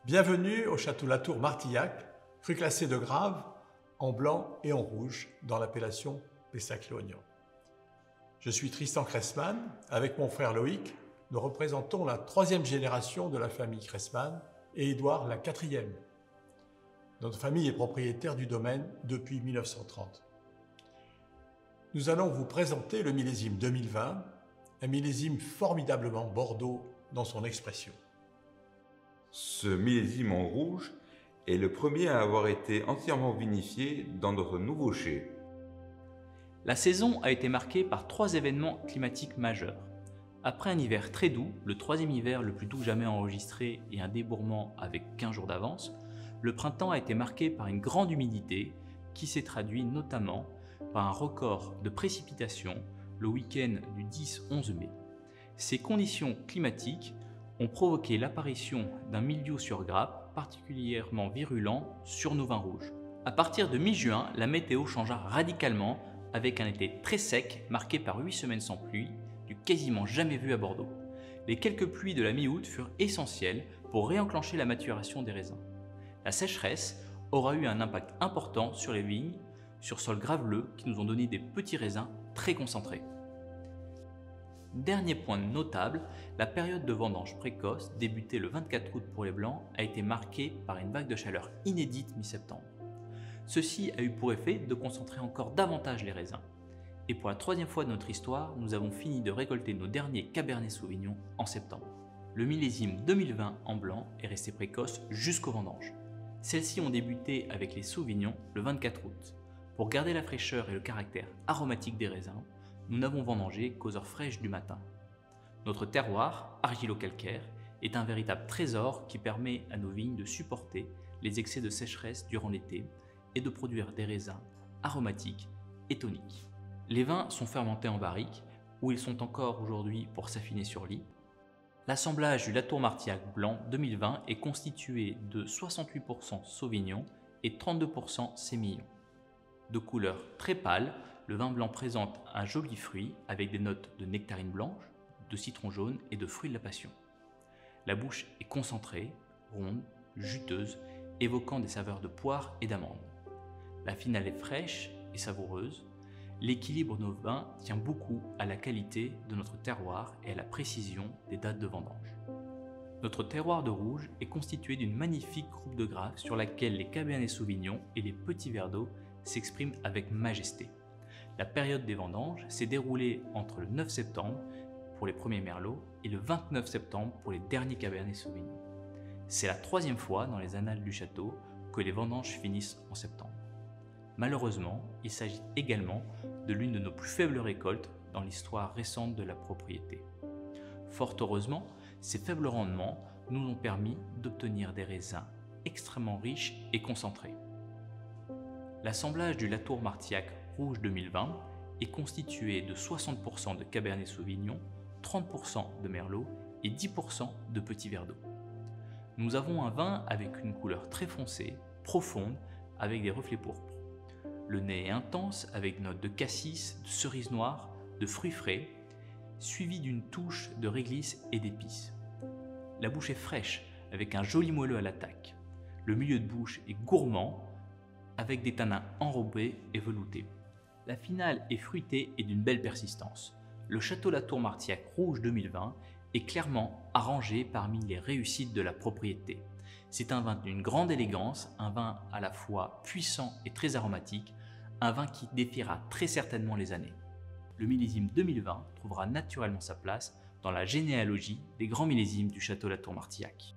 Bienvenue au château Latour Martillac, cru classé de Grave, en blanc et en rouge, dans l'appellation Pessac-Léognan. Je suis Tristan Cressman, avec mon frère Loïc, nous représentons la troisième génération de la famille Cressman et Édouard la quatrième. Notre famille est propriétaire du domaine depuis 1930. Nous allons vous présenter le millésime 2020, un millésime formidablement Bordeaux dans son expression. Ce millésime en rouge est le premier à avoir été entièrement vinifié dans notre nouveau chai. La saison a été marquée par 3 événements climatiques majeurs. Après un hiver très doux, le 3e hiver le plus doux jamais enregistré et un débourrement avec 15 jours d'avance, le printemps a été marqué par une grande humidité qui s'est traduit notamment par un record de précipitations le week-end du 10-11 mai. Ces conditions climatiques ont provoqué l'apparition d'un mildiou sur grappe particulièrement virulent sur nos vins rouges. À partir de mi-juin, la météo changea radicalement avec un été très sec marqué par 8 semaines sans pluie, du quasiment jamais vu à Bordeaux. Les quelques pluies de la mi-août furent essentielles pour réenclencher la maturation des raisins. La sécheresse aura eu un impact important sur les vignes, sur sol graveleux qui nous ont donné des petits raisins très concentrés. Dernier point notable, la période de vendange précoce, débutée le 24 août pour les blancs, a été marquée par une vague de chaleur inédite mi-septembre. Ceci a eu pour effet de concentrer encore davantage les raisins. Et pour la 3e fois de notre histoire, nous avons fini de récolter nos derniers Cabernet Sauvignon en septembre. Le millésime 2020 en blanc est resté précoce jusqu'aux vendanges. Celles-ci ont débuté avec les Sauvignons le 24 août. Pour garder la fraîcheur et le caractère aromatique des raisins, nous n'avons vendangé qu'aux heures fraîches du matin. Notre terroir, argilo-calcaire, est un véritable trésor qui permet à nos vignes de supporter les excès de sécheresse durant l'été et de produire des raisins aromatiques et toniques. Les vins sont fermentés en barrique, où ils sont encore aujourd'hui pour s'affiner sur lit. L'assemblage du Latour Martillac blanc 2020 est constitué de 68% Sauvignon et 32% Sémillon. De couleur très pâle, le vin blanc présente un joli fruit avec des notes de nectarine blanche, de citron jaune et de fruits de la passion. La bouche est concentrée, ronde, juteuse, évoquant des saveurs de poire et d'amande. La finale est fraîche et savoureuse. L'équilibre de nos vins tient beaucoup à la qualité de notre terroir et à la précision des dates de vendange. Notre terroir de rouge est constitué d'une magnifique groupe de grappes sur laquelle les Cabernet Sauvignon et les petits verres d'eau s'expriment avec majesté. La période des vendanges s'est déroulée entre le 9 septembre pour les premiers merlots et le 29 septembre pour les derniers Cabernet Sauvignon. C'est la 3e fois dans les annales du château que les vendanges finissent en septembre. Malheureusement, il s'agit également de l'une de nos plus faibles récoltes dans l'histoire récente de la propriété. Fort heureusement, ces faibles rendements nous ont permis d'obtenir des raisins extrêmement riches et concentrés. L'assemblage du Latour Martillac rouge 2020 est constitué de 60% de Cabernet Sauvignon, 30% de Merlot et 10% de petits verres d'eau. Nous avons un vin avec une couleur très foncée, profonde, avec des reflets pourpres. Le nez est intense avec notes de cassis, de cerise noire, de fruits frais, suivi d'une touche de réglisse et d'épices. La bouche est fraîche avec un joli moelleux à l'attaque. Le milieu de bouche est gourmand avec des tanins enrobés et veloutés. La finale est fruitée et d'une belle persistance. Le château Latour Martillac rouge 2020 est clairement arrangé parmi les réussites de la propriété. C'est un vin d'une grande élégance, un vin à la fois puissant et très aromatique, un vin qui défiera très certainement les années. Le millésime 2020 trouvera naturellement sa place dans la généalogie des grands millésimes du château Latour Martillac.